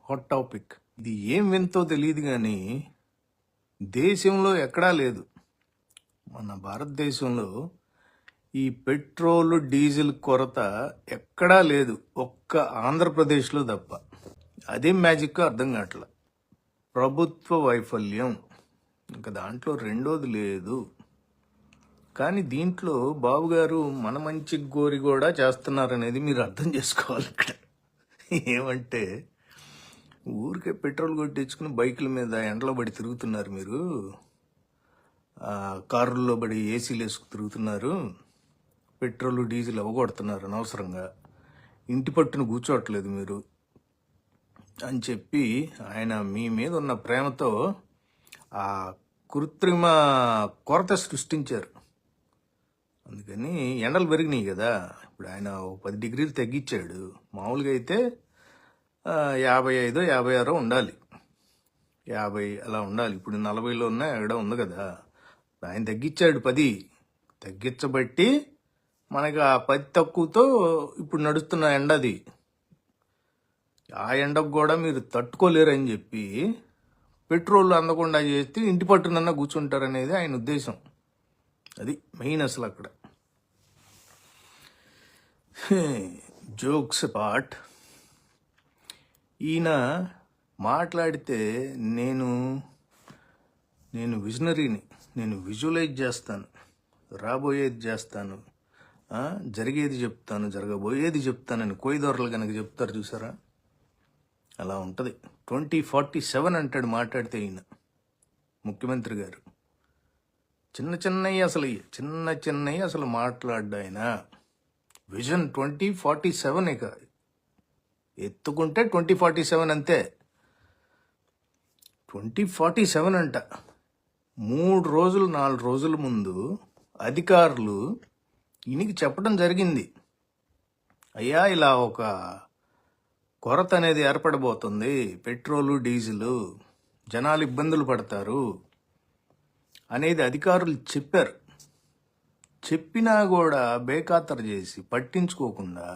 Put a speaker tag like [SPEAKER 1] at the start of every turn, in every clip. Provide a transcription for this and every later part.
[SPEAKER 1] Hot topic. ఇది ఏం వింతో తెలియదు కానీ దేశంలో ఎక్కడా లేదు. మన భారతదేశంలో ఈ పెట్రోల్ డీజిల్ కొరత ఎక్కడా లేదు, ఒక్క ఆంధ్రప్రదేశ్లో తప్ప. అదేం మ్యాజిక్ అర్థం కావట్లా. ప్రభుత్వ వైఫల్యం, ఇంకా దాంట్లో రెండోది లేదు. కానీ దీంట్లో బాబు గారు మన మంచి గోరి కూడా చేస్తున్నారనేది మీరు అర్థం చేసుకోవాలి. ఇక్కడ ఏమంటే, ఊరికే పెట్రోల్ కొట్టించుకుని బైకుల మీద ఎండలో పడి తిరుగుతున్నారు మీరు, కారుల్లో పడి ఏసీలు వేసుకు తిరుగుతున్నారు, పెట్రోల్ డీజిల్ అవ్వగొడుతున్నారు అనవసరంగా, ఇంటి పట్టును కూర్చోవట్లేదు మీరు అని చెప్పి ఆయన మీ మీద ఉన్న ప్రేమతో ఆ కృత్రిమ కొరత సృష్టించారు. అందుకని ఎండలు పెరిగినాయి కదా. ఇప్పుడు ఆయన 10 డిగ్రీలు తగ్గించాడు. మామూలుగా అయితే 55 56 ఉండాలి, 50 అలా ఉండాలి. ఇప్పుడు 40లో ఉన్న ఎక్కడ ఉంది కదా. ఆయన తగ్గించాడు 10. తగ్గించబట్టి మనకి ఆ 10 తక్కువతో ఇప్పుడు నడుస్తున్న ఎండది. ఆ ఎండకు కూడా మీరు తట్టుకోలేరని చెప్పి పెట్రోల్ అందకుండా చేస్తే ఇంటి పట్టునన్నా కూర్చుంటారనేది ఆయన ఉద్దేశం. అది మెయిన్ అసలు అక్కడ. Jokes part. ఈయన మాట్లాడితే నేను విజనరీని, నేను విజువలైజ్ చేస్తాను, రాబోయేది చేస్తాను, జరిగేది చెప్తాను, జరగబోయేది చెప్తానని కోయిదొరలు కనుక చెప్తారు చూసారా, అలా ఉంటుంది. 2047 అంటాడు మాట్లాడితే ఈయన ముఖ్యమంత్రి గారు. చిన్నవి అసలు మాట్లాడ్డా ఆయన. విజన్ 2047 ఇక ఎత్తుకుంటే 2047 అంతే. 2047 అంట. 3 రోజులు 4 రోజుల ముందు అధికారులు ఈయనకి చెప్పడం జరిగింది, అయ్యా ఇలా ఒక కొరత అనేది ఏర్పడబోతుంది, పెట్రోలు డీజిలు, జనాలు ఇబ్బందులు పడతారు అనేది అధికారులు చెప్పారు. చెప్పినా కూడా బేఖాతరు చేసి పట్టించుకోకుండా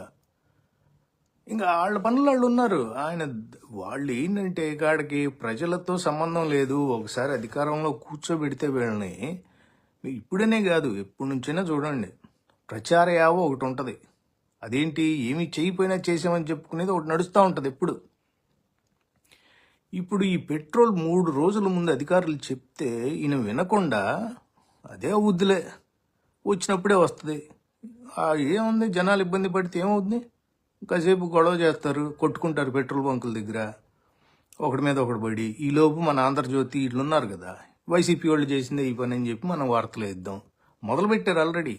[SPEAKER 1] ఇంకా వాళ్ళ పనులు వాళ్ళు ఉన్నారు. వాళ్ళు ఏంటంటే కాడికి ప్రజలతో సంబంధం లేదు. ఒకసారి అధికారంలో కూర్చోబెడితే వీళ్ళని, ఇప్పుడనే కాదు ఎప్పటి నుంచైనా చూడండి, ప్రచార యావో ఒకటి ఉంటుంది. అదేంటి, ఏమి చేయకపోయినా చేసామని చెప్పుకునేది ఒకటి నడుస్తూ ఉంటుంది ఎప్పుడు. ఇప్పుడు ఈ పెట్రోల్ 3 రోజుల ముందు అధికారులు చెప్తే ఈయన వినకుండా అదే అవుద్దిలే, వచ్చినప్పుడే వస్తుంది, ఏముంది, జనాలు ఇబ్బంది పడితే ఏమవుతుంది, కాసేపు గొడవ చేస్తారు, కొట్టుకుంటారు పెట్రోల్ బంకుల దగ్గర ఒకటి మీద ఒకటి పడి. ఈలోపు మన ఆంధ్రజ్యోతి వీళ్ళు ఉన్నారు కదా, వైసీపీ వాళ్ళు చేసిందే ఈ పని అని చెప్పి మనం వార్తలు వేద్దాం మొదలుపెట్టారు ఆల్రెడీ.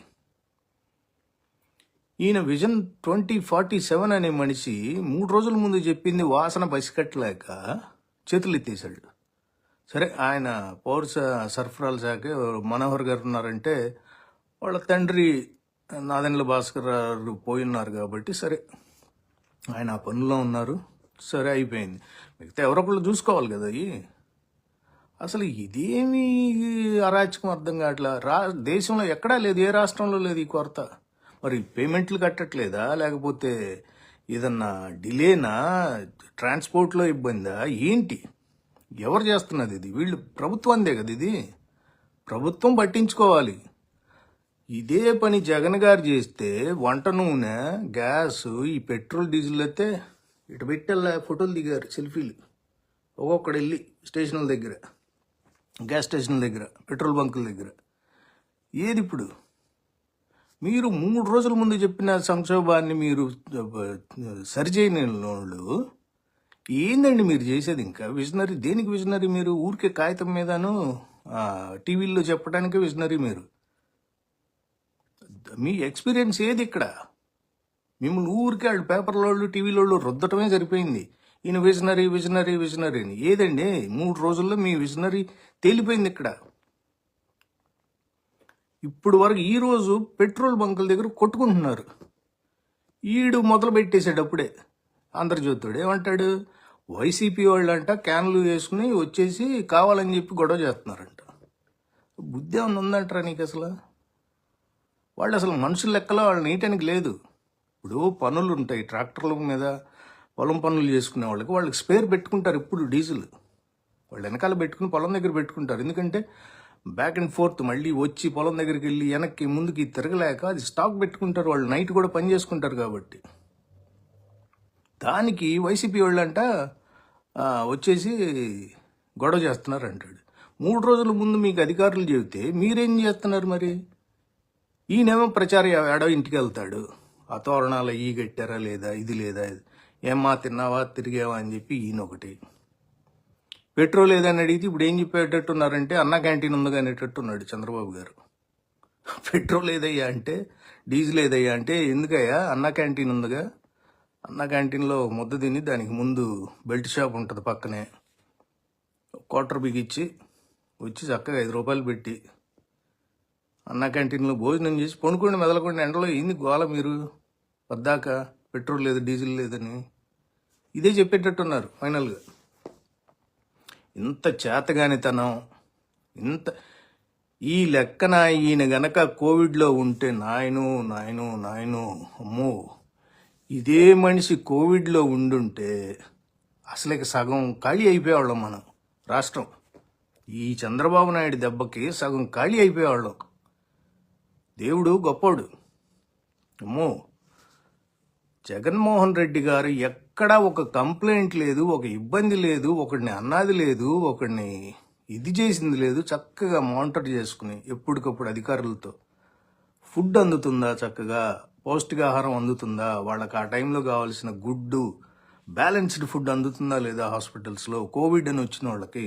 [SPEAKER 1] ఈయన విజన్ 2047 అనే మనిషి 3 రోజుల ముందు చెప్పింది వాసన పసికట్టలేక చేతులు ఎత్తేసాడు. సరే, ఆయన పౌర సరఫరాల శాఖ మనోహర్ గారు ఉన్నారంటే వాళ్ళ తండ్రి నాదెండ్ల భాస్కర్ గారు పోయి ఉన్నారు కాబట్టి సరే ఆయన ఆ పనుల్లో ఉన్నారు, సరే అయిపోయింది. మిగతా ఎవరొకళ్ళు చూసుకోవాలి కదా. అసలు ఇదేమి అరాచకం అర్థం కావట్లా. దేశంలో ఎక్కడా లేదు, ఏ రాష్ట్రంలో లేదు ఈ కొరత. మరి పేమెంట్లు కట్టట్లేదా, లేకపోతే ఏదన్నా డిలేనా, ట్రాన్స్పోర్ట్లో ఇబ్బందా, ఏంటి, ఎవరు చేస్తున్నది ఇది? వీళ్ళు ప్రభుత్వందే కదా ఇది, ప్రభుత్వం పట్టించుకోవాలి. ఇదే పని జగన్ గారు చేస్తే వంట నూనె, గ్యాస్, ఈ పెట్రోల్ డీజిల్ అయితే ఇటు పెట్టెల్లా ఫోటోలు దిగారు, సెల్ఫీలు, ఒక్కొక్కడు వెళ్ళి స్టేషన్ల దగ్గర, గ్యాస్ స్టేషన్ల దగ్గర, పెట్రోల్ బంకుల దగ్గర. ఏది ఇప్పుడు? మీరు 3 రోజుల ముందు చెప్పిన సంక్షోభాన్ని మీరు సరిచేయని వాళ్ళు ఏందండి మీరు చేసేది? ఇంకా విజనరీ దేనికి విజనరీ? మీరు ఊరికే కాగితం మీదను టీవీల్లో చెప్పడానికే విజనరీ. మీరు మీ ఎక్స్పీరియన్స్ ఏది ఇక్కడ? మిమ్మల్ని ఊరికే వాళ్ళు పేపర్లో వాళ్ళు టీవీలో రుద్దటమే సరిపోయింది. ఈయన విజనరీ విజనరీ విజనరీ అని. ఏదండి 3 రోజుల్లో మీ విజనరీ తేలిపోయింది ఇక్కడ. ఇప్పుడు వరకు ఈరోజు పెట్రోల్ బంకుల దగ్గర కొట్టుకుంటున్నారు. ఈడు మొదలు పెట్టేశాడు అప్పుడే ఆంధ్రజ్యోతుడు. ఏమంటాడు, వైసీపీ వాళ్ళు అంట క్యాన్లు వేసుకుని వచ్చేసి కావాలని చెప్పి గొడవ చేస్తున్నారంట. బుద్ధి ఏమన్నా ఉందంటారా నీకు అసలు? వాళ్ళు అసలు మనుషుల లెక్కలో వాళ్ళు నీటానికి లేదు. ఇప్పుడు పనులు ఉంటాయి, ట్రాక్టర్ల మీద పొలం పనులు చేసుకునే వాళ్ళకి స్పేర్ పెట్టుకుంటారు ఇప్పుడు డీజిల్. వాళ్ళు వెనకాల పెట్టుకుని పొలం దగ్గర పెట్టుకుంటారు. ఎందుకంటే బ్యాక్ అండ్ ఫోర్త్ మళ్ళీ వచ్చి పొలం దగ్గరికి వెళ్ళి వెనక్కి ముందుకి తిరగలేక అది స్టాక్ పెట్టుకుంటారు. వాళ్ళు నైట్ కూడా పని చేసుకుంటారు కాబట్టి. దానికి వైసీపీ వాళ్ళంట వచ్చేసి గొడవ చేస్తున్నారు అంటాడు. 3 రోజుల ముందు మీకు అధికారులు చెబితే మీరేం చేస్తున్నారు మరి? ఈయనేమో ప్రచారం ఏడో ఇంటికి వెళ్తాడు, ఆ తోరణాలు ఈ కట్టారా లేదా, ఇది లేదా, ఏమ్మా తిన్నావా తిరిగావా అని చెప్పి ఈయన ఒకటి. పెట్రోల్ ఏదని అడిగితే ఇప్పుడు ఏం చెప్పేటట్టున్నారంటే అన్న క్యాంటీన్ ఉందిగా అనేటట్టున్నాడు చంద్రబాబు గారు. పెట్రోల్ ఏదయ్యా అంటే, డీజిల్ ఏదయ్యా అంటే, ఎందుకయ్యా అన్న క్యాంటీన్ ఉందిగా, అన్న క్యాంటీన్లో ముద్ద తిని దానికి ముందు బెల్ట్ షాప్ ఉంటుంది పక్కనే, క్వార్టర్ బిగిచ్చి వచ్చి చక్కగా 5 రూపాయలు పెట్టి అన్న క్యాంటీన్లో భోజనం చేసి పనుకోండి మెదలకుండా. ఎండలో ఏంది గోల మీరు వద్దాక, పెట్రోల్ లేదు డీజిల్ లేదని ఇదే చెప్పేటట్టున్నారు ఫైనల్గా. ఇంత చేతగానితనం, ఇంత ఈ లెక్కన ఈయన గనక కోవిడ్లో ఉంటే నాయను అమ్మో, ఇదే మనిషి కోవిడ్లో ఉండుంటే అసలు ఇక సగం ఖాళీ అయిపోయేవాళ్ళం మనం. రాష్ట్రం ఈ చంద్రబాబు నాయుడు దెబ్బకి సగం ఖాళీ అయిపోయేవాళ్ళం. దేవుడు గొప్పోడు. అమ్మో, జగన్మోహన్ రెడ్డి గారు ఎక్కడా ఒక కంప్లైంట్ లేదు, ఒక ఇబ్బంది లేదు, ఒకడిని అన్నది లేదు, ఒకడిని ఇది చేసింది లేదు. చక్కగా మానిటర్ చేసుకుని ఎప్పటికప్పుడు అధికారులతో ఫుడ్ అందుతుందా, చక్కగా పౌష్టికాహారం అందుతుందా, వాళ్ళకి ఆ టైంలో కావాల్సిన గుడ్డు బ్యాలెన్స్డ్ ఫుడ్ అందుతుందా లేదా హాస్పిటల్స్లో, కోవిడ్ అని వచ్చిన వాళ్ళకి,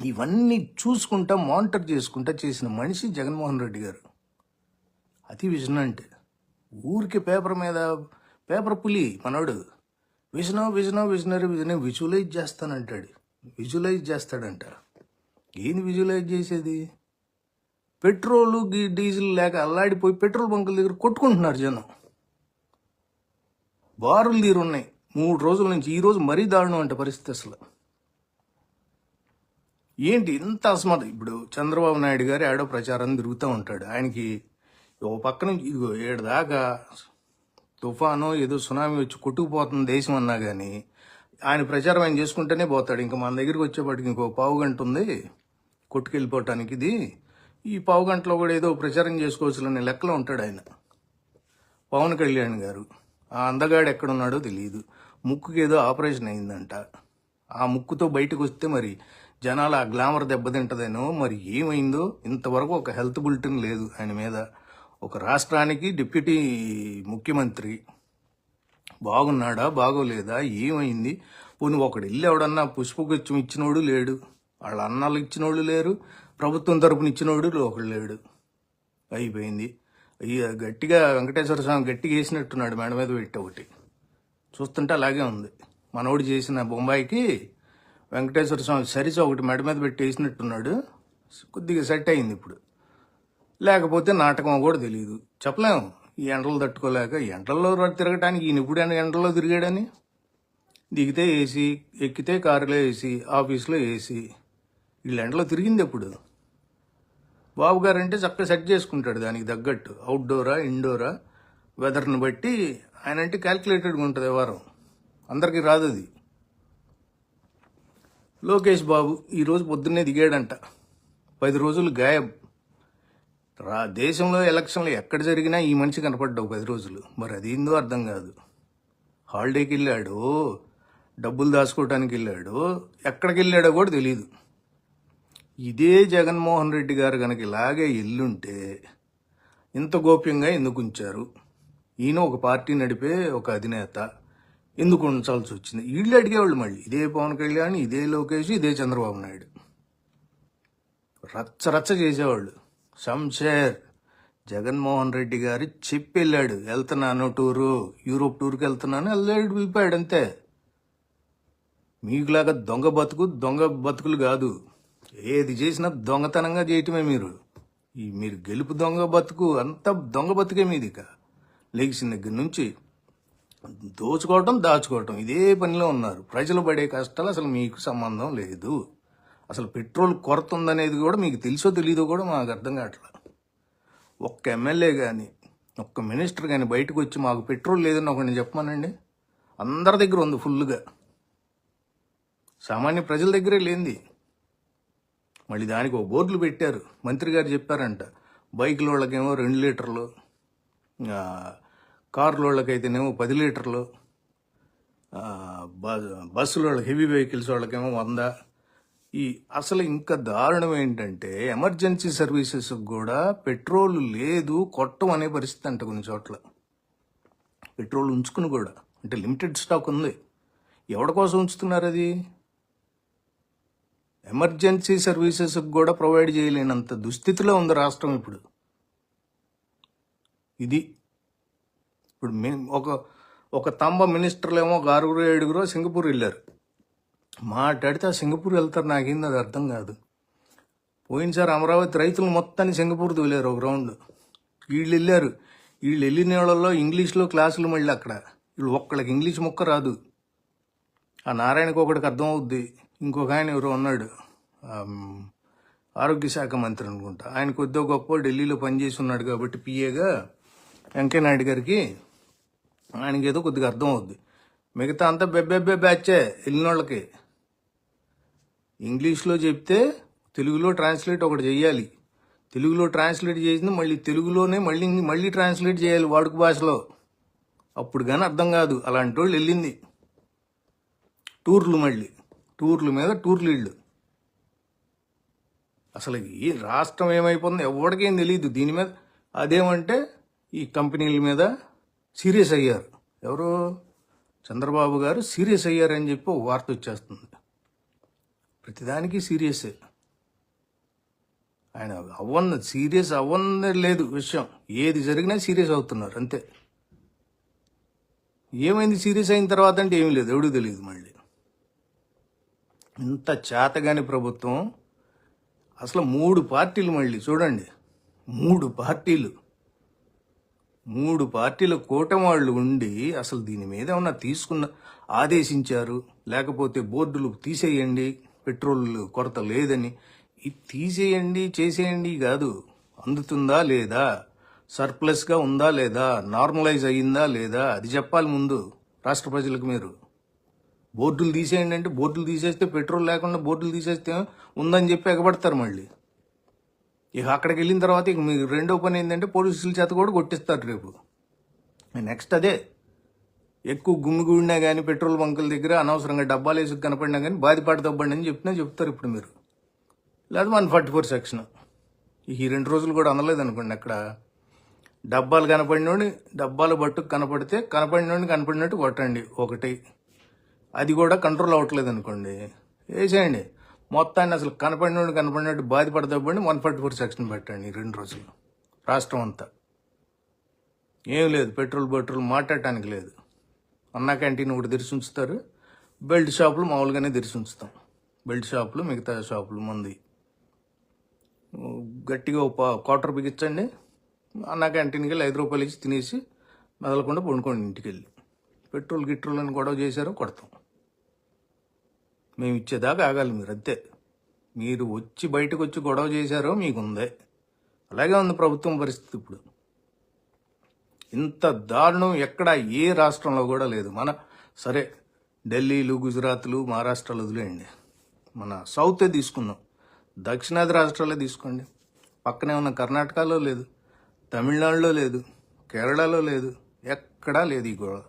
[SPEAKER 1] ఇవన్నీ చూసుకుంటా మానిటర్ చేసుకుంటా చేసిన మనిషి జగన్మోహన్ రెడ్డి గారు. అతి విజన్ అంటే ఊరికి పేపర్ పులి మనోడు. Visionary visualise చేస్తానంటాడు. విజువలైజ్ చేస్తాడంట. ఏంది విజువలైజ్ చేసేది? పెట్రోలు డీజిల్ లేక అల్లాడిపోయి పెట్రోల్ బంకుల దగ్గర కొట్టుకుంటున్నారు జనం. బారులు తీరున్నాయి 3 రోజుల నుంచి. ఈరోజు మరీ దారుణం అంట పరిస్థితి. అసలు ఏంటి ఇంత అసమర్థ? ఇప్పుడు చంద్రబాబు నాయుడు గారు ఏడో ప్రచారం తిరుగుతూ ఉంటాడు. ఆయనకి ఓ పక్కన ఇదిగో 7 దాకా తుఫాను ఏదో సునామీ వచ్చి కొట్టుకుపోతుంది దేశం అన్నా కానీ ఆయన ప్రచారం ఆయన చేసుకుంటూనే పోతాడు. ఇంకా మన దగ్గరికి వచ్చేపాటికి ఇంకో పావు గంట ఉంది కొట్టుకెళ్ళిపోవటానికి. ఈ పావు గంటలో కూడా ఏదో ప్రచారం చేసుకోవచ్చులనే లెక్కలో ఉంటాడు ఆయన. పవన్ కళ్యాణ్ గారు ఆ అందగాడు ఎక్కడున్నాడో తెలియదు. ముక్కుకి ఏదో ఆపరేషన్ అయిందంట. ఆ ముక్కుతో బయటకు వస్తే మరి జనాలు ఆ గ్లామర్ దెబ్బతింటదేనో మరి ఏమైందో. ఇంతవరకు ఒక హెల్త్ బులెటిన్ లేదు ఆయన మీద. ఒక రాష్ట్రానికి డిప్యూటీ ముఖ్యమంత్రి బాగున్నాడా బాగోలేదా, ఏమైంది? పోనీ ఒకడు ఇల్లు ఎవడన్నా పుష్పగుచ్చం ఇచ్చినోడు లేడు, వాళ్ళ అన్నాలు ఇచ్చినోళ్ళు లేరు, ప్రభుత్వం తరపున ఇచ్చినోడు ఒకడు లేడు. అయిపోయింది. గట్టిగా వెంకటేశ్వర స్వామి గట్టిగా వేసినట్టున్నాడు మేడ మీద పెట్టి ఒకటి. చూస్తుంటే అలాగే ఉంది. మనోడు చేసిన బొంబాయికి వెంకటేశ్వర స్వామి సరిచ ఒకటి మెడ మీద పెట్టి వేసినట్టున్నాడు. కొద్దిగా సెట్ అయింది ఇప్పుడు. లేకపోతే నాటకం కూడా తెలియదు, చెప్పలేము. ఈ ఎండలు తట్టుకోలేక ఎండల్లో తిరగటానికి ఈయన ఇప్పుడు ఎండల్లో తిరిగాడని. దిగితే ఏసీ, ఎక్కితే కారులో ఏసీ, ఆఫీస్లో ఏసీ. వీళ్ళు ఎండలో తిరిగింది ఎప్పుడు? బాబు గారు అంటే చక్కగా సెట్ చేసుకుంటాడు దానికి తగ్గట్టు. అవుట్డోరా ఇండోరా వెదర్ని బట్టి ఆయన అంటే క్యాల్కులేటెడ్గా ఉంటుంది వ్యవహారం. అందరికీ రాదు అది. లోకేష్ బాబు ఈరోజు పొద్దున్నే దిగాడంట. 10 రోజులు గాయబ్. దేశంలో ఎలక్షన్లు ఎక్కడ జరిగినా ఈ మనిషి కనపడ్డావు 10 రోజులు. మరి అదేందో అర్థం కాదు. హాలిడేకి వెళ్ళాడు, డబ్బులు దాచుకోవటానికి వెళ్ళాడు, ఎక్కడికి వెళ్ళాడో కూడా తెలియదు. ఇదే జగన్మోహన్ రెడ్డి గారు కనుక ఇలాగే ఎల్లుంటే ఇంత గోప్యంగా ఎందుకు ఉంచారు? ఈయన ఒక పార్టీ నడిపే ఒక అధినేత, ఎందుకు ఉంచాల్సి వచ్చింది? వీళ్ళు అడిగేవాళ్ళు మళ్ళీ. ఇదే పవన్ కళ్యాణ్, ఇదే లోకేష్, ఇదే చంద్రబాబు నాయుడు రచ్చ చేసేవాళ్ళు. శంషేర్ జగన్మోహన్ రెడ్డి గారు చెప్పి వెళ్ళాడు, వెళ్తున్నాను టూరు, యూరోప్ టూర్కి వెళ్తున్నాను, వెళ్ళిపోయాడు అంతే. మీకులాగా దొంగ బతుకులు కాదు. ఏది చేసినా దొంగతనంగా చేయటమే. మీరు గెలుపు దొంగ బతుకు, అంతా దొంగ బతుకే మీది. లెగిసిన దగ్గర నుంచి దోచుకోవటం దాచుకోవటం ఇదే పనిలో ఉన్నారు. ప్రజలు పడే కష్టాలు అసలు మీకు సంబంధం లేదు. అసలు పెట్రోల్ కొరత ఉందనేది కూడా మీకు తెలుసో తెలీదో కూడా మాకు అర్థం కావట్లా. ఒక్క ఎమ్మెల్యే కానీ ఒక్క మినిస్టర్ కానీ బయటకు వచ్చి మాకు పెట్రోల్ లేదని ఒకరిని చెప్పమానండి. అందరి దగ్గర ఉంది ఫుల్గా, సామాన్య ప్రజల దగ్గరే లేనిది. మళ్ళీ దానికి ఒక బోర్డులు పెట్టారు, మంత్రి గారు చెప్పారంట, బైకుల వాళ్ళకేమో 2 లీటర్లు, కార్ల వాళ్ళకైతేనేమో 10 లీటర్లు, బస్సుల వాళ్ళకి హెవీ వెహికల్స్ వాళ్ళకేమో 100. ఈ అసలు ఇంకా దారుణం ఏంటంటే ఎమర్జెన్సీ సర్వీసెస్ కూడా పెట్రోల్ లేదు, కొట్టం అనే పరిస్థితి అంట కొన్ని చోట్ల. పెట్రోల్ ఉంచుకుని కూడా, అంటే లిమిటెడ్ స్టాక్ ఉంది. ఎవరి కోసం ఉంచుతున్నారు అది? ఎమర్జెన్సీ సర్వీసెస్ కూడా ప్రొవైడ్ చేయలేనంత దుస్థితిలో ఉంది రాష్ట్రం ఇప్పుడు. ఇది ఇప్పుడు ఒక తంబ మినిస్టర్లు ఏమో 6-7 సింగపూర్ వెళ్ళారు. మాట్లాడితే ఆ సింగపూర్ వెళ్తారు, నాకేంది అది అర్థం కాదు. పోయినసారి అమరావతి రైతులు మొత్తాన్ని సింగపూర్ తోలారు ఒక రౌండ్. వీళ్ళు వెళ్ళారు, వీళ్ళు వెళ్ళిన వాళ్ళలో ఇంగ్లీష్లో క్లాసులు, మళ్ళీ అక్కడ వీళ్ళు ఒక్కళ్ళకి ఇంగ్లీష్ ముక్క రాదు. ఆ నారాయణకి ఒకటికి అర్థం అవుద్ది, ఇంకొక ఆయన ఎవరో ఉన్నాడు, ఆరోగ్య శాఖ మంత్రి అనుకుంటా, ఆయన కొద్దిగా గొప్ప ఢిల్లీలో పనిచేసి ఉన్నాడు కాబట్టి పిఏగా వెంకయ్య నాయుడు గారికి, ఆయనకి ఏదో కొద్దిగా అర్థం అవుద్ది. మిగతా అంతా బెబ్బెబ్బే బ్యాచే వెళ్ళిన వాళ్ళకి. ఇంగ్లీష్లో చెప్తే తెలుగులో ట్రాన్స్లేట్ ఒకటి చెయ్యాలి, తెలుగులో ట్రాన్స్లేట్ చేసింది మళ్ళీ తెలుగులోనే మళ్ళీ ట్రాన్స్లేట్ చేయాలి వాడుక భాషలో, అప్పుడు కానీ అర్థం కాదు. అలాంటి వాళ్ళు వెళ్ళింది టూర్లు, మళ్ళీ టూర్ల మీద టూర్లు ఇళ్ళు. అసలు ఈ రాష్ట్రం ఏమైపోతుందో ఎవరికేం తెలియదు దీని మీద. అదేమంటే ఈ కంపెనీల మీద సీరియస్ అయ్యారు, ఎవరు చంద్రబాబు గారు సీరియస్ అయ్యారని చెప్పి ఒక వార్త వచ్చేస్తుంది. ప్రతిదానికి సీరియసే. ఆయన సీరియస్ అవ్వన్నది లేదు విషయం, ఏది జరిగినా సీరియస్ అవుతున్నారు అంతే. ఏమైంది సీరియస్ అయిన తర్వాత అంటే ఏమీ లేదు, ఎవడూ తెలియదు. మళ్ళీ ఇంత చేతగాని ప్రభుత్వం. అసలు 3 పార్టీలు, మళ్ళీ చూడండి, 3 పార్టీల కూటమి వాళ్ళు ఉండి అసలు దీని మీద ఏమన్నా ఆదేశించారు, లేకపోతే బోర్డులు తీసేయండి, పెట్రోల్ కొరత లేదని. ఇది తీసేయండి చేసేయండి కాదు, అందుతుందా లేదా, సర్ప్లస్గా ఉందా లేదా, నార్మలైజ్ అయ్యిందా లేదా, అది చెప్పాలి ముందు రాష్ట్ర ప్రజలకు. మీరు బోర్డులు తీసేయండి అంటే బోర్డులు తీసేస్తే, పెట్రోల్ లేకుండా బోర్డులు తీసేస్తే ఉందని చెప్పి ఎగబడతారు. మళ్ళీ ఇక అక్కడికి వెళ్ళిన తర్వాత ఇక మీకు రెండో పని ఏంటంటే పోలీసుల చేత కూడా కొట్టిస్తారు రేపు. నెక్స్ట్ అదే, ఎక్కువ గుమిగూడినా కానీ పెట్రోల్ బంకుల దగ్గర అనవసరంగా డబ్బాలు వేసి కనపడినా కానీ బాధిపాటు తవ్వండి అని చెప్తారు ఇప్పుడు మీరు. లేదా 144 సెక్షన్. ఈ 2 రోజులు కూడా అనలేదు అనుకోండి, అక్కడ డబ్బాలు కనపడినోడిని, డబ్బాలు బట్టుకు కనపడినోడిని కనపడినట్టు కొట్టండి ఒకటి. అది కూడా కంట్రోల్ అవ్వట్లేదు అనుకోండి, వేసేయండి మొత్తాన్ని. అసలు కనపడినట్టు బాధపడదవ్వండి, 144 సెక్షన్ పెట్టండి 2 రోజులు రాష్ట్రం అంతా. ఏం లేదు, పెట్రోల్ మాట్లాడటానికి లేదు. అన్నా క్యాంటీన్ ఒకటి తెరిచి ఉంచుతారు, బెల్ట్ షాపులు మామూలుగానే తెరిచి ఉంచుతాం. బెల్ట్ షాపులు, మిగతా షాపులు మంది గట్టిగా క్వార్టర్ బిగించండి. అన్నా క్యాంటీన్కి వెళ్ళి 5 రూపాయలు ఇచ్చి తినేసి మెదలకుండా పండుకోండి ఇంటికి వెళ్ళి. పెట్రోల్ అని గొడవ చేశారో కొడతాం. మేము ఇచ్చేదాకా ఆగాలి మీరు, అంతే. మీరు బయటకు వచ్చి గొడవ చేశారో మీకుందే. అలాగే ఉంది ప్రభుత్వం పరిస్థితి ఇప్పుడు. ఇంత దారుణం ఎక్కడ ఏ రాష్ట్రంలో కూడా లేదు. సరే ఢిల్లీలు, గుజరాత్లు, మహారాష్ట్రలు వదిలేయండి, మన సౌతే తీసుకుందాం, దక్షిణాది రాష్ట్రాలే తీసుకోండి. పక్కనే ఉన్న కర్ణాటకలో లేదు, తమిళనాడులో లేదు, కేరళలో లేదు, ఎక్కడా లేదు ఈ గొడవ.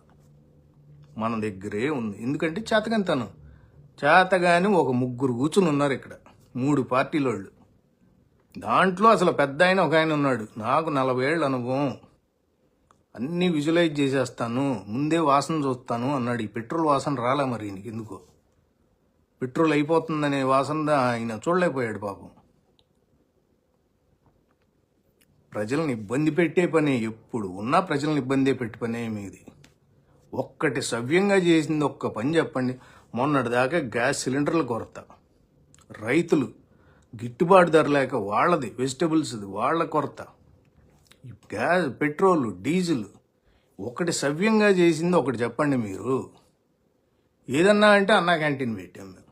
[SPEAKER 1] మన దగ్గరే ఉంది. ఎందుకంటే చేతగాని ఒక 3 కూర్చుని ఉన్నారు ఇక్కడ, 3 పార్టీల వాళ్ళు. దాంట్లో అసలు పెద్ద ఆయన ఒక ఆయన ఉన్నాడు, నాకు 40 ఏళ్ళ అనుభవం, అన్నీ విజువలైజ్ చేసేస్తాను, ముందే వాసన చూస్తాను అన్నాడు. ఈ పెట్రోల్ వాసన రాలే మరి ఈయనకి ఎందుకో. పెట్రోల్ అయిపోతుందనే వాసన ఆయన చూడలేకపోయాడు పాపం. ప్రజలను ఇబ్బంది పెట్టే పని, ఎప్పుడు ఉన్నా ప్రజలను ఇబ్బంది పెట్టే పనే మీది. ఒక్కటి సవ్యంగా చేసింది ఒక్క పని చెప్పండి. మొన్నటిదాకా గ్యాస్ సిలిండర్ల కొరత, రైతులు గిట్టుబాటు ధర లేక వాళ్ళది వెజిటబుల్స్ది వాళ్ళ కొరత, గ్యాస్, పెట్రోల్, డీజిల్. ఒకటి సవ్యంగా చేసింది ఒకటి చెప్పండి మీరు. ఏదన్నా అంటే అన్నా క్యాంటీన్ పెట్టాం మేము,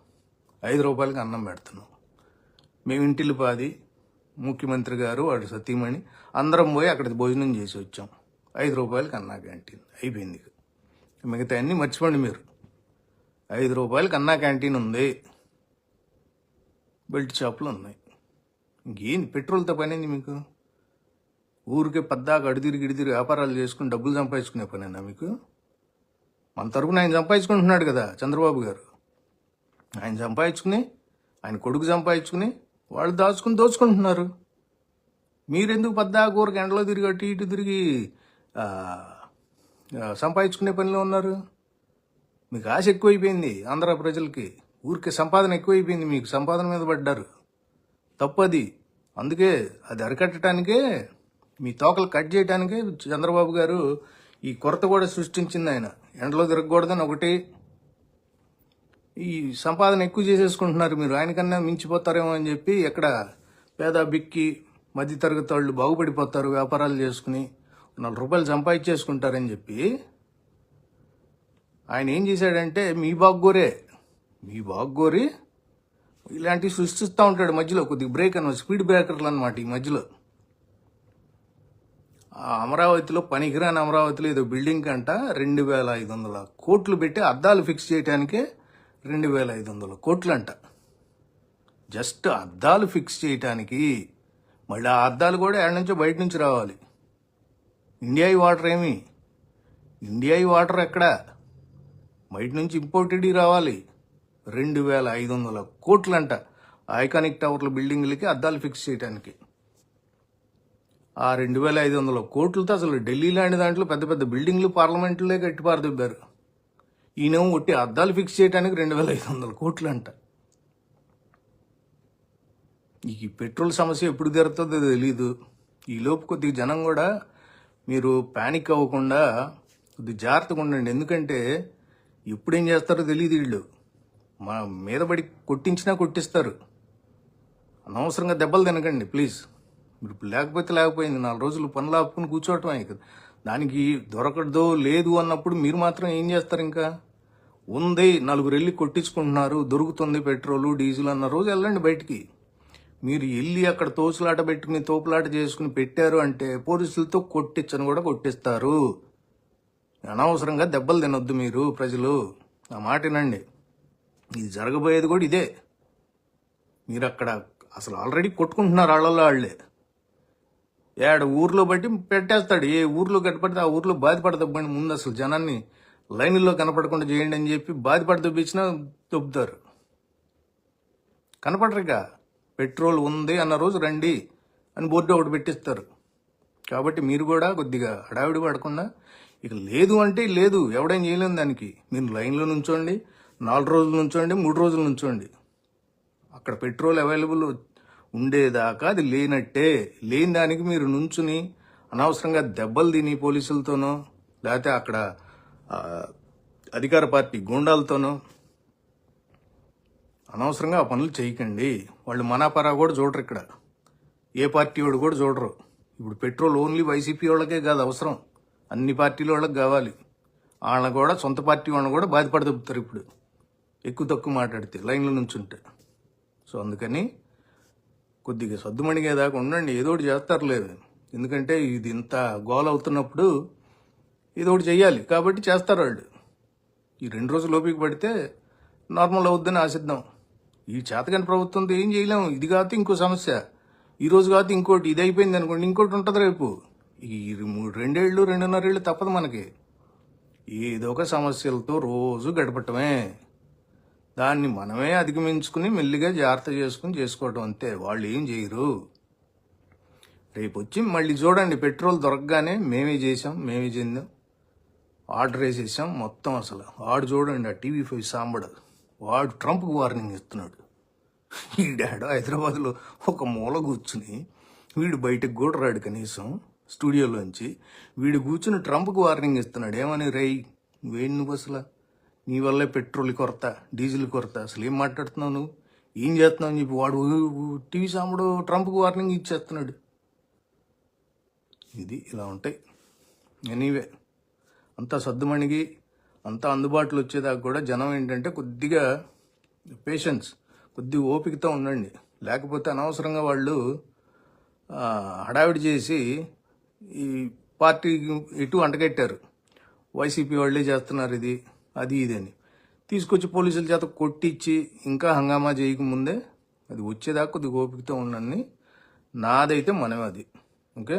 [SPEAKER 1] 5 రూపాయలకి అన్నం పెడుతున్నాం. మేము ఇంటిల్లి పాది, ముఖ్యమంత్రి గారు, వాడు సతీమణి, అందరం పోయి అక్కడ భోజనం చేసి వచ్చాం. 5 రూపాయలకి అన్నా క్యాంటీన్ అయిపోయింది. మిగతా అన్నీ మర్చిపోండి మీరు. 5 రూపాయలకి అన్నా క్యాంటీన్ ఉంది, బెల్ట్ షాపులు ఉన్నాయి. ఇంకేంది పెట్రోల్తో పనేంది మీకు? ఊరికే పద్దాక అడిదిరిగి వ్యాపారాలు చేసుకుని డబ్బులు సంపాదించుకునే పనేనా మీకు? మన తరపున ఆయన సంపాదించుకుంటున్నాడు కదా చంద్రబాబు గారు. ఆయన సంపాదించుకుని, ఆయన కొడుకు సంపాదించుకుని, వాళ్ళు దోచుకుంటున్నారు. మీరెందుకు పద్దాక ఊరికి ఎండలో తిరిగి అటు ఇటు తిరిగి సంపాదించుకునే పనిలో ఉన్నారు? మీకు ఆశ ఎక్కువైపోయింది. ఆంధ్ర ప్రజలకి ఊరికే సంపాదన ఎక్కువైపోయింది. మీకు సంపాదన మీద పడ్డారు. తప్పది. అందుకే అది అరికట్టడానికే, మీ తోకలు కట్ చేయడానికే చంద్రబాబు గారు ఈ కొరత కూడా సృష్టించింది. ఆయన ఎండలో తిరగకూడదని ఒకటి, ఈ సంపాదన ఎక్కువ చేసేసుకుంటున్నారు మీరు. ఆయనకన్నా మించిపోతారేమో అని చెప్పి ఎక్కడ పేద బిక్కి మధ్యతరగతి వాళ్ళు బాగుపడిపోతారు వ్యాపారాలు చేసుకుని 4 రూపాయలు సంపాదించేసుకుంటారని చెప్పి ఆయన ఏం చేశాడంటే మీ బాగ్గోరి ఇలాంటివి సృష్టిస్తూ ఉంటాడు మధ్యలో. కొద్దిగా బ్రేక్ అన్న స్పీడ్ బ్రేకర్లు అనమాట. ఈ మధ్యలో అమరావతిలో, పనికిరాని అమరావతిలో ఏదో బిల్డింగ్ అంట 2,500 కోట్లు పెట్టి అద్దాలు ఫిక్స్ చేయడానికే 2,500 కోట్లు అంట. జస్ట్ అద్దాలు ఫిక్స్ చేయటానికి. మళ్ళీ ఆ అద్దాలు కూడా ఏడ నుంచో బయట నుంచి రావాలి. ఇండియాయి వాటర్ ఎక్కడ? బయట నుంచి ఇంపోర్టెడ్ రావాలి. 2,500 కోట్లు అంట ఐకానిక్ టవర్ల బిల్డింగ్లకి అద్దాలు ఫిక్స్ చేయడానికి. ఆ 2,500 కోట్లతో అసలు ఢిల్లీ లాంటి దాంట్లో పెద్ద పెద్ద బిల్డింగ్లు పార్లమెంట్లే కట్టి పారదొబ్బారు. ఈయనేమో ఒట్టి అద్దాలు ఫిక్స్ చేయడానికి 2,500 కోట్లు అంట. ఈ పెట్రోల్ సమస్య ఎప్పుడు తీరుతుందో తెలీదు. ఈలోపు కొద్దిగా జనం కూడా మీరు పానిక్ అవ్వకుండా కొద్దిగా జాగ్రత్తగా ఉండండి. ఎందుకంటే ఎప్పుడేం చేస్తారో తెలియదు. వీళ్ళు మా మీద పడి కొట్టించినా కొట్టిస్తారు. అనవసరంగా దెబ్బలు తినకండి ప్లీజ్. మీరు లేకపోయింది 4 రోజులు పనులు ఆపుకుని కూర్చోవటమే కదా. దానికి దొరకదో లేదు అన్నప్పుడు మీరు మాత్రం ఏం చేస్తారు? ఇంకా ఉంది, 4 వెళ్ళి కొట్టించుకుంటున్నారు, దొరుకుతుంది పెట్రోలు డీజిల్ అన్న రోజు వెళ్ళండి బయటికి. మీరు వెళ్ళి అక్కడ తోసులాట పెట్టుకుని తోపులాట చేసుకుని పెట్టారు అంటే పోలీసులతో కొట్టించని కూడా కొట్టిస్తారు. అనవసరంగా దెబ్బలు తినొద్దు మీరు ప్రజలు. నా మాట వినండి. ఇది జరగబోయేది కూడా ఇదే. మీరు అక్కడ అసలు ఆల్రెడీ కొట్టుకుంటున్నారు వాళ్ళే. ఊర్లో బట్టి పెట్టేస్తాడు. ఏ ఊర్లో కట్టపడితే ఆ ఊర్లో బాధపడదబ్బండి. ముందు అసలు జనాన్ని లైన్లో కనపడకుండా చేయండి అని చెప్పి బాధపడదబ్బిచ్చినా దొబ్బుతారు. కనపడరిక పెట్రోల్ ఉంది అన్న రోజు రండి అని బోర్డు ఒకటి పెట్టిస్తారు. కాబట్టి మీరు కూడా కొద్దిగా హడావిడి పడకుండా, ఇక లేదు అంటే లేదు, ఎవడేం చేయలేము దానికి. మీరు లైన్లో నుంచోండి, 4 రోజులు నుంచోండి, 3 రోజులు నుంచోండి. అక్కడ పెట్రోల్ అవైలబుల్ ఉండేదాకా అది లేనట్టే. లేని దానికి మీరు నుంచుని అనవసరంగా దెబ్బలు తిని పోలీసులతోనో లేకపోతే అక్కడ అధికార పార్టీ గూండాలతోనో అనవసరంగా ఆ పనులు చేయకండి. వాళ్ళు మనాపరా కూడా చూడరు. ఇక్కడ ఏ పార్టీ వాడు కూడా చూడరు. ఇప్పుడు పెట్రోల్ ఓన్లీ వైసీపీ వాళ్ళకే కాదు అవసరం, అన్ని పార్టీల వాళ్ళకి కావాలి. వాళ్ళని కూడా సొంత పార్టీ వాళ్ళని కూడా బాధపడదొబ్బుతారు ఇప్పుడు ఎక్కువ తక్కువ మాట్లాడితే లైన్లో నుంచుంటే. సో అందుకని కొద్దిగా సద్దుమణిగేదాకా ఉండండి. ఏదో ఒకటి చేస్తారు లేదు. ఎందుకంటే ఇది ఇంత గోల అవుతున్నప్పుడు ఏదో ఒకటి చెయ్యాలి కాబట్టి చేస్తారు వాళ్ళు. ఈ 2 రోజులు ఓపిక పడితే నార్మల్ అవుద్దని ఆశిద్దాం. ఈ చేతకాని ప్రభుత్వంతో ఏం చేయలేము. ఇది కాదు ఇంకో సమస్య, ఈ రోజు కాదు ఇంకోటి, ఇది అయిపోయింది అనుకోండి ఇంకోటి ఉంటుంది రేపు. ఈ 2 ఏళ్ళు 2.5 ఏళ్ళు తప్పదు మనకి. ఏదో ఒక సమస్యలతో రోజు గడపటమే. దాన్ని మనమే అధిగమించుకుని మెల్లిగా జాగ్రత్త చేసుకోవటం అంతే. వాళ్ళు ఏం చేయరు. రేపు వచ్చి మళ్ళీ చూడండి, పెట్రోల్ దొరకగానే మేమే చేసాం, మేమే చెందాం, ఆర్డర్ వేసేసాం మొత్తం. అసలు వాడు చూడండి, ఆ TV5 సాంబడు వాడు ట్రంప్కి వార్నింగ్ ఇస్తున్నాడు. ఈ డాడో హైదరాబాద్లో ఒక మూల కూర్చుని, వీడు బయటకు కూడా రాడు కనీసం స్టూడియోలోంచి. వీడు కూర్చుని ట్రంప్కి వార్నింగ్ ఇస్తున్నాడు. ఏమని? రై నువ్వు అసలు నీ వల్లే పెట్రోల్ కొరత, డీజిల్ కొరత, అసలు ఏం మాట్లాడుతున్నావు నువ్వు, ఏం చేస్తున్నావు అని చెప్పి వాడు TV సాంబడు ట్రంప్కి వార్నింగ్ ఇచ్చేస్తున్నాడు. ఇది ఇలా ఉంటాయి. ఎనీవే అంతా సర్దుమణిగి అంతా అందుబాటులో వచ్చేదాకా కూడా జనం ఏంటంటే కొద్దిగా పేషెన్స్, కొద్దిగా ఓపికతో ఉండండి. లేకపోతే అనవసరంగా వాళ్ళు హడావిడి చేసి ఈ పార్టీ ఇటు అంటగట్టారు. వైసీపీ వాళ్ళే చేస్తున్నారు ఇది అది ఇది అని తీసుకొచ్చి పోలీసుల చేత కొట్టించి ఇంకా హంగామా చేయకముందే అది వచ్చేదాకా కొద్దిగా ఓపికతో ఉండండి. నాదైతే మనమే అది. ఓకే.